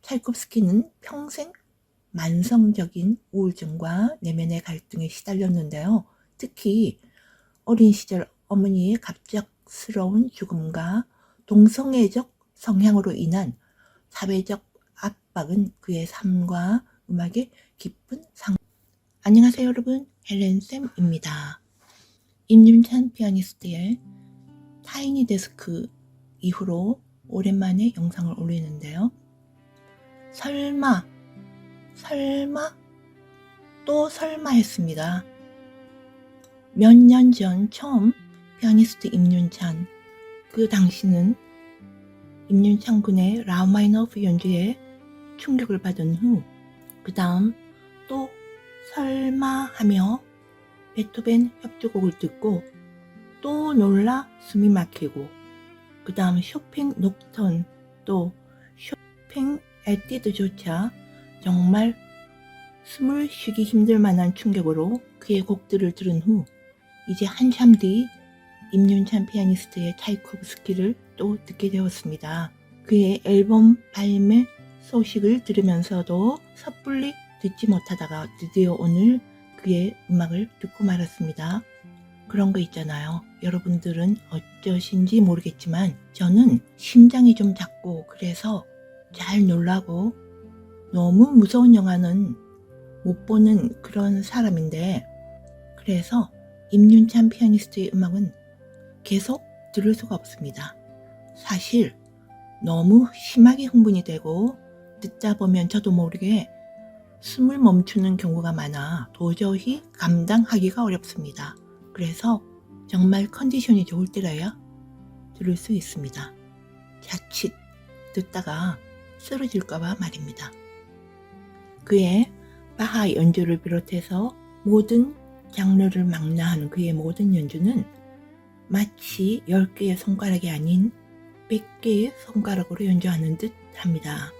찰콥스키는 평생 만성적인 우울증과 내면의 갈등에 시달렸는데요. 특히 어린 시절 어머니의 갑작스러운 죽음과 동성애적 성향으로 인한 사회적 압박은 그의 삶과 음악에 깊은 안녕하세요 여러분, 헬렌쌤입니다. 임윤찬 피아니스트의 타이니 데스크 이후로 오랜만에 영상을 올리는데요. 설마 또 설마 했습니다. 몇 년 전 처음 피아니스트 임윤찬, 그 당시는 임윤찬 군의 라흐마니노프 연주에 충격을 받은 후 그 다음 또 설마 하며 베토벤 협주곡을 듣고 또 놀라 숨이 막히고 그 다음 쇼팽 녹턴 또 쇼팽 에뛰드조차 정말 숨을 쉬기 힘들 만한 충격으로 그의 곡들을 들은 후 이제 한참 뒤 임윤찬 피아니스트의 차이코프스키를 또 듣게 되었습니다. 그의 앨범 발매 소식을 들으면서도 섣불리 듣지 못하다가 드디어 오늘 그의 음악을 듣고 말았습니다. 그런 거 있잖아요. 여러분들은 어쩌신지 모르겠지만 저는 심장이 좀 작고 그래서 잘 놀라고 너무 무서운 영화는 못 보는 그런 사람인데, 그래서 임윤찬 피아니스트의 음악은 계속 들을 수가 없습니다. 사실 너무 심하게 흥분이 되고 듣다 보면 저도 모르게 숨을 멈추는 경우가 많아 도저히 감당하기가 어렵습니다. 그래서 정말 컨디션이 좋을 때라야 들을 수 있습니다. 자칫 듣다가 쓰러질까봐 말입니다. 그의 바하 연주를 비롯해서 모든 장르를 망라하는 그의 모든 연주는 마치 10개의 손가락이 아닌 100개의 손가락으로 연주하는 듯 합니다.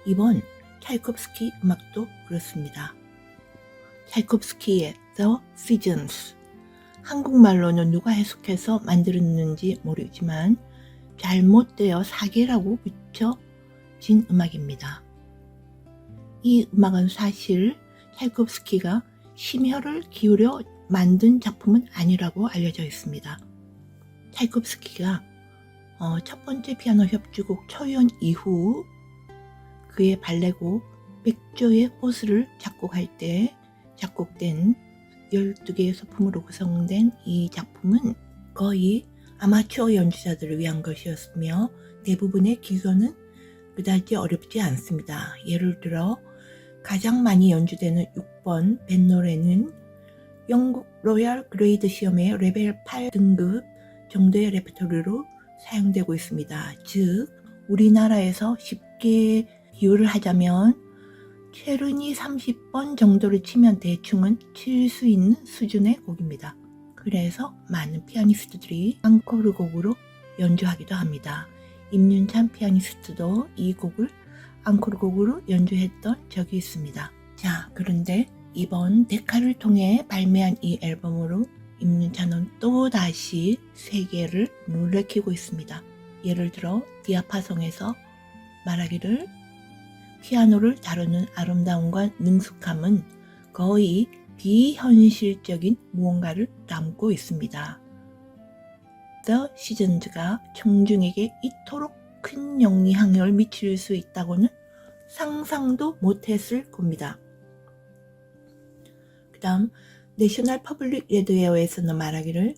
이번 차이콥스키 음악도 그렇습니다. 차이콥스키의 The Seasons, 한국말로는 누가 해석해서 만들었는지 모르지만 잘못되어 사계라고 붙여진 음악입니다. 이 음악은 사실 차이콥스키가 심혈을 기울여 만든 작품은 아니라고 알려져 있습니다. 차이콥스키가 첫 번째 피아노 협주곡 초연 이후 그의 발레곡 백조의 호수를 작곡할 때 작곡된 12개의 소품으로 구성된 이 작품은 거의 아마추어 연주자들을 위한 것이었으며 대부분의 기교는 그다지 어렵지 않습니다. 예를 들어 가장 많이 연주되는 6번 벤노레는 영국 로얄 그레이드 시험의 레벨 8 등급 정도의 레퍼토리로 사용되고 있습니다. 즉 우리나라에서 쉽게 비유를 하자면 체르니 30번 정도를 치면 대충은 칠 수 있는 수준의 곡입니다. 그래서 많은 피아니스트들이 앙코르 곡으로 연주하기도 합니다. 임윤찬 피아니스트도 이 곡을 앙코르 곡으로 연주했던 적이 있습니다. 자, 그런데 이번 데카를 통해 발매한 이 앨범으로 임윤찬은 또다시 세계를 놀래키고 있습니다. 예를 들어 디아파송에서 말하기를 피아노를 다루는 아름다움과 능숙함은 거의 비현실적인 무언가를 담고 있습니다. The Seasons가 청중에게 이토록 큰 영향을 미칠 수 있다고는 상상도 못했을 겁니다. 그 다음 내셔널 퍼블릭 레디오에서는 말하기를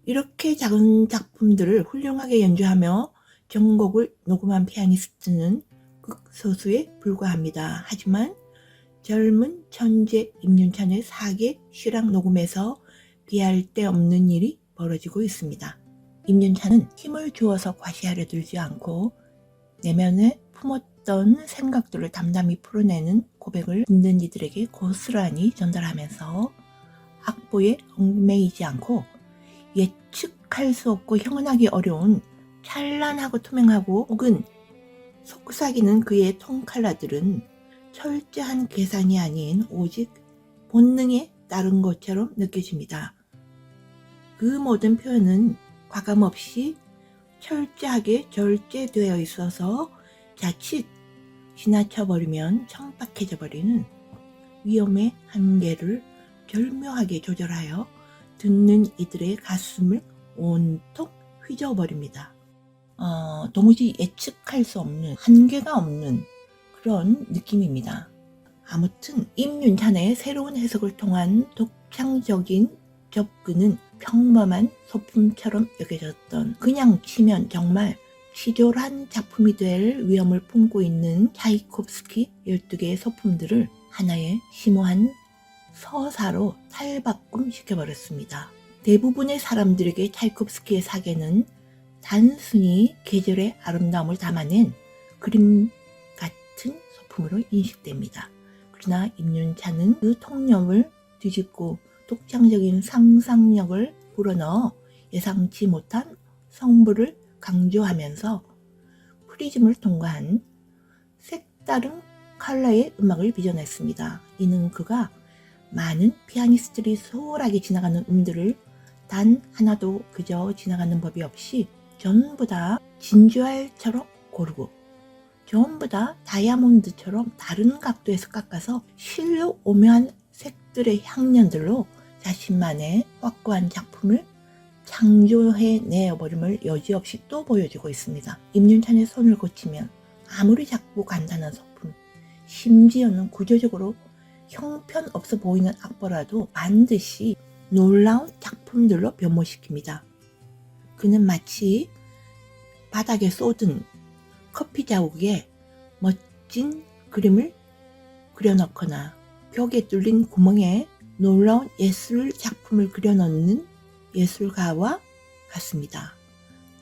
이렇게 작은 작품들을 훌륭하게 연주하며 전곡을 녹음한 피아니스트는 극소수에 불과합니다. 하지만 젊은 천재 임윤찬의 4개 실황 녹음에서 비할 데 없는 일이 벌어지고 있습니다. 임윤찬은 힘을 주어서 과시하려 들지 않고 내면에 품었던 생각들을 담담히 풀어내는 고백을 듣는 이들에게 고스란히 전달하면서 악보에 얽매이지 않고 예측할 수 없고 형언하기 어려운 찬란하고 투명하고 혹은 속삭이는 그의 톤칼라들은 철저한 계산이 아닌 오직 본능에 따른 것처럼 느껴집니다. 그 모든 표현은 과감없이 철저하게 절제되어 있어서 자칫 지나쳐버리면 청박해져 버리는 위험의 한계를 절묘하게 조절하여 듣는 이들의 가슴을 온통 휘저어버립니다. 도무지 예측할 수 없는, 한계가 없는 그런 느낌입니다. 아무튼 임윤찬의 새로운 해석을 통한 독창적인 접근은 평범한 소품처럼 여겨졌던, 그냥 치면 정말 치졸한 작품이 될 위험을 품고 있는 차이콥스키 12개의 소품들을 하나의 심오한 서사로 탈바꿈 시켜버렸습니다. 대부분의 사람들에게 차이콥스키의 사계는 단순히 계절의 아름다움을 담아낸 그림 같은 소품으로 인식됩니다. 그러나 임윤찬은 그 통념을 뒤집고 독창적인 상상력을 불어넣어 예상치 못한 성부를 강조하면서 프리즘을 통과한 색다른 컬러의 음악을 빚어냈습니다. 이는 그가 많은 피아니스트들이 소홀하게 지나가는 음들을 단 하나도 그저 지나가는 법이 없이 전부 다 진주알처럼 고르고 전부 다 다이아몬드처럼 다른 각도에서 깎아서 실로 오묘한 색들의 향연들로 자신만의 확고한 작품을 창조해내어버림을 여지없이 또 보여주고 있습니다. 임윤찬의 손을 거치면 아무리 작고 간단한 소품, 심지어는 구조적으로 형편없어 보이는 악보라도 반드시 놀라운 작품들로 변모시킵니다. 그는 마치 바닥에 쏟은 커피 자국에 멋진 그림을 그려넣거나 벽에 뚫린 구멍에 놀라운 예술 작품을 그려넣는 예술가와 같습니다.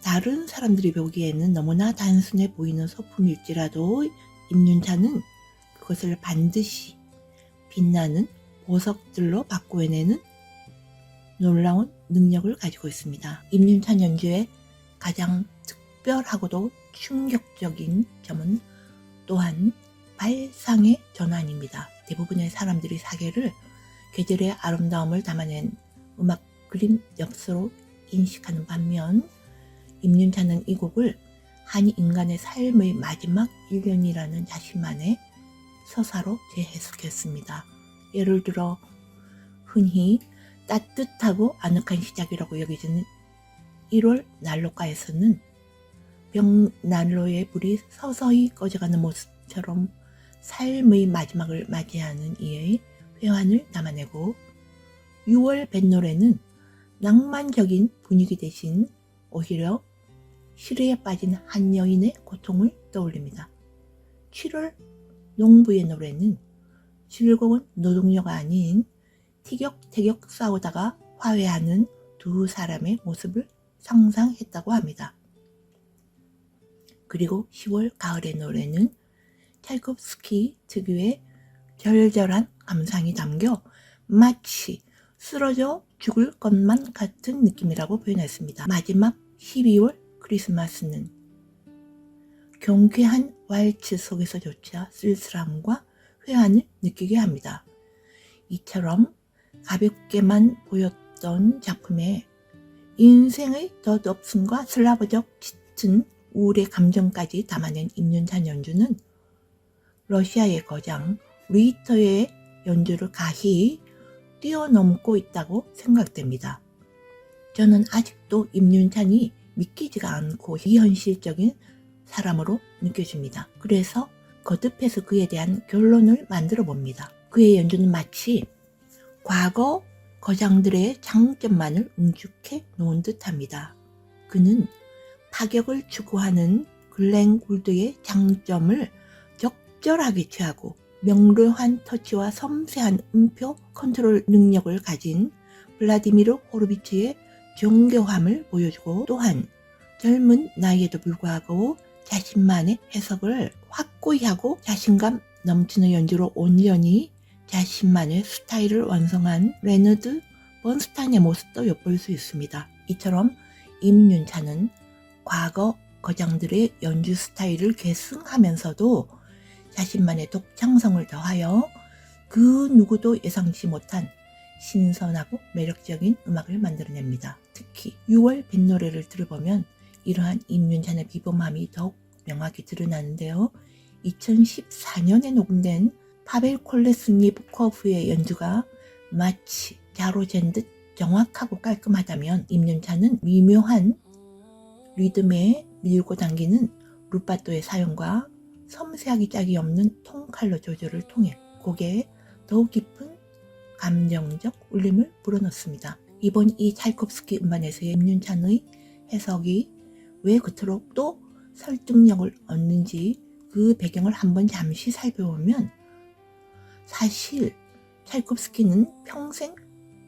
다른 사람들이 보기에는 너무나 단순해 보이는 소품일지라도 임윤찬은 그것을 반드시 빛나는 보석들로 바꾸어내는 놀라운 능력을 가지고 있습니다. 임윤찬 연주의 가장 특별하고도 충격적인 점은 또한 발상의 전환입니다. 대부분의 사람들이 사계를 계절의 아름다움을 담아낸 음악 그림 엽서로 인식하는 반면 임윤찬은 이 곡을 한 인간의 삶의 마지막 1년이라는 자신만의 서사로 재해석했습니다. 예를 들어 흔히 따뜻하고 아늑한 시작이라고 여겨지는 1월 난로가에서는 벽난로의 불이 서서히 꺼져가는 모습처럼 삶의 마지막을 맞이하는 이의 회환을 담아내고 6월 뱃노래는 낭만적인 분위기 대신 오히려 시리에 빠진 한 여인의 고통을 떠올립니다. 7월 농부의 노래는 즐거운 노동요가 아닌 티격태격 싸우다가 화해하는 두 사람의 모습을 상상했다고 합니다. 그리고 10월 가을의 노래는 차이콥스키 특유의 절절한 감상이 담겨 마치 쓰러져 죽을 것만 같은 느낌이라고 표현했습니다. 마지막 12월 크리스마스는 경쾌한 왈츠 속에서조차 쓸쓸함과 회한을 느끼게 합니다. 이처럼 가볍게만 보였던 작품에 인생의 덧없음과 슬라브적 짙은 우울의 감정까지 담아낸 임윤찬 연주는 러시아의 거장 리히터의 연주를 가히 뛰어넘고 있다고 생각됩니다. 저는 아직도 임윤찬이 믿기지가 않고 비현실적인 사람으로 느껴집니다. 그래서 거듭해서 그에 대한 결론을 만들어 봅니다. 그의 연주는 마치 과거 거장들의 장점만을 응축해 놓은 듯합니다. 그는 파격을 추구하는 글렌 굴드의 장점을 적절하게 취하고 명료한 터치와 섬세한 음표 컨트롤 능력을 가진 블라디미르 호르비츠의 정교함을 보여주고 또한 젊은 나이에도 불구하고 자신만의 해석을 확고히 하고 자신감 넘치는 연주로 온전히 자신만의 스타일을 완성한 레너드 번스타인의 모습도 엿볼 수 있습니다. 이처럼 임윤찬은 과거 거장들의 연주 스타일을 계승하면서도 자신만의 독창성을 더하여 그 누구도 예상치 못한 신선하고 매력적인 음악을 만들어냅니다. 특히 6월 뱃노래를 들어보면 이러한 임윤찬의 비범함이 더욱 명확히 드러나는데요. 2014년에 녹음된 파벨 콜레스니코프의 연주가 마치 자로 잰 듯 정확하고 깔끔하다면 임윤찬은 미묘한 리듬에 밀고 당기는 루파토의 사용과 섬세하기 짝이 없는 통칼로 조절을 통해 곡에 더욱 깊은 감정적 울림을 불어넣습니다. 이번 이 차이콥스키 음반에서의 임윤찬의 해석이 왜 그토록 또 설득력을 얻는지 그 배경을 한번 잠시 살펴보면, 사실 차이콥스키는 평생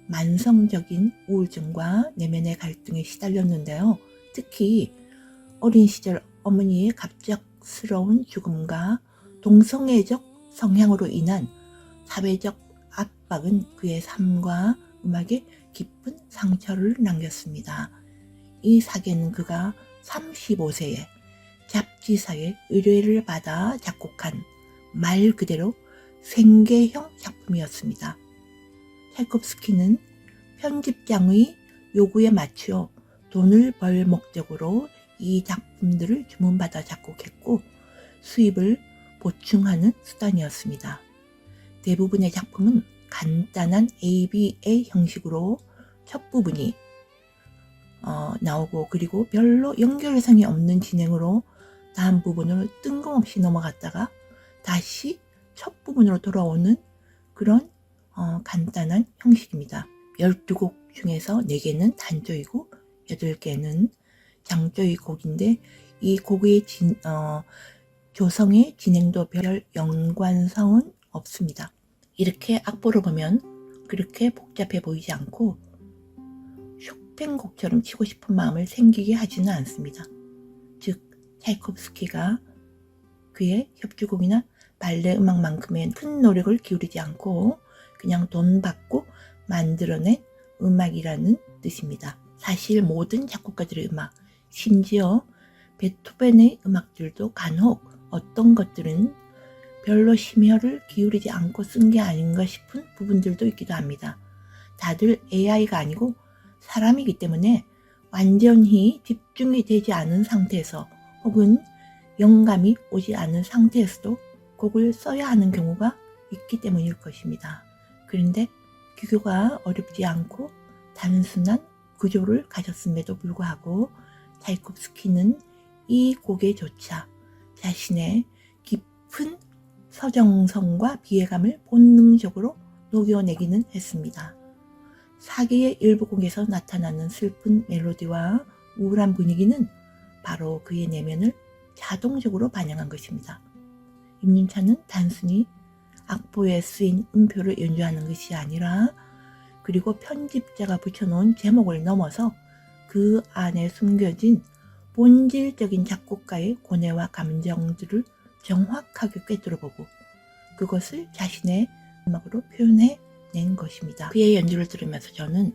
만성적인 우울증과 내면의 갈등에 시달렸는데요. 특히 어린 시절 어머니의 갑작스러운 죽음과 동성애적 성향으로 인한 사회적 압박은 그의 삶과 음악에 깊은 상처를 남겼습니다. 이 사계는 그가 35세에 잡지사의 의뢰를 받아 작곡한 말 그대로 생계형 작품이었습니다. 차이콥스키는 편집장의 요구에 맞추어 돈을 벌 목적으로 이 작품들을 주문받아 작곡했고 수입을 보충하는 수단이었습니다. 대부분의 작품은 간단한 ABA 형식으로 첫 부분이 나오고, 그리고 별로 연결성이 없는 진행으로 다음 부분으로 뜬금없이 넘어갔다가 다시 첫 부분으로 돌아오는 그런 간단한 형식입니다. 12곡 중에서 4개는 단조이고 8개는 장조의 곡인데, 이 곡의 조성의 진행도 별 연관성은 없습니다. 이렇게 악보를 보면 그렇게 복잡해 보이지 않고 쇼팽 곡처럼 치고 싶은 마음을 생기게 하지는 않습니다. 즉 차이콥스키가 그의 협주곡이나 발레 음악만큼의 큰 노력을 기울이지 않고 그냥 돈 받고 만들어낸 음악이라는 뜻입니다. 사실 모든 작곡가들의 음악, 심지어 베토벤의 음악들도 간혹 어떤 것들은 별로 심혈을 기울이지 않고 쓴 게 아닌가 싶은 부분들도 있기도 합니다. 다들 AI가 아니고 사람이기 때문에 완전히 집중이 되지 않은 상태에서 혹은 영감이 오지 않은 상태에서도 곡을 써야 하는 경우가 있기 때문일 것입니다. 그런데 기교가 어렵지 않고 단순한 구조를 가졌음에도 불구하고 차이콥스키는 이 곡에조차 자신의 깊은 서정성과 비애감을 본능적으로 녹여내기는 했습니다. 사계의 일부 곡에서 나타나는 슬픈 멜로디와 우울한 분위기는 바로 그의 내면을 자동적으로 반영한 것입니다. 임윤찬은 단순히 악보에 쓰인 음표를 연주하는 것이 아니라, 그리고 편집자가 붙여놓은 제목을 넘어서 그 안에 숨겨진 본질적인 작곡가의 고뇌와 감정들을 정확하게 꿰뚫어보고 그것을 자신의 음악으로 표현해낸 것입니다. 그의 연주를 들으면서 저는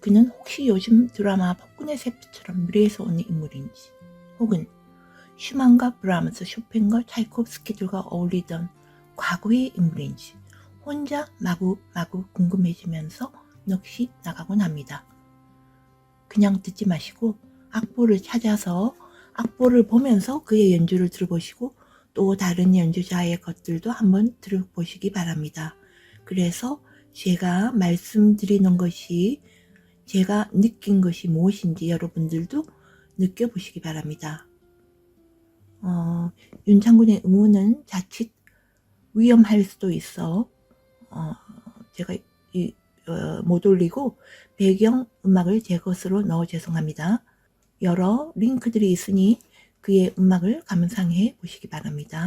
그는 혹시 요즘 드라마 폭군의 셉트처럼 미래에서 오는 인물인지, 혹은 슈만과 브라함스, 쇼팽과 차이콥스키들과 어울리던 과거의 인물인지 혼자 마구마구 궁금해지면서 넋이 나가곤 합니다. 그냥 듣지 마시고 악보를 찾아서 악보를 보면서 그의 연주를 들어보시고 또 다른 연주자의 것들도 한번 들어보시기 바랍니다. 그래서 제가 말씀드리는 것이, 제가 느낀 것이 무엇인지 여러분들도 느껴보시기 바랍니다. 윤창군의 음원은 자칫 위험할 수도 있어 제가 못 올리고 배경 음악을 제 것으로 넣어 죄송합니다. 여러 링크들이 있으니 그의 음악을 감상해 보시기 바랍니다.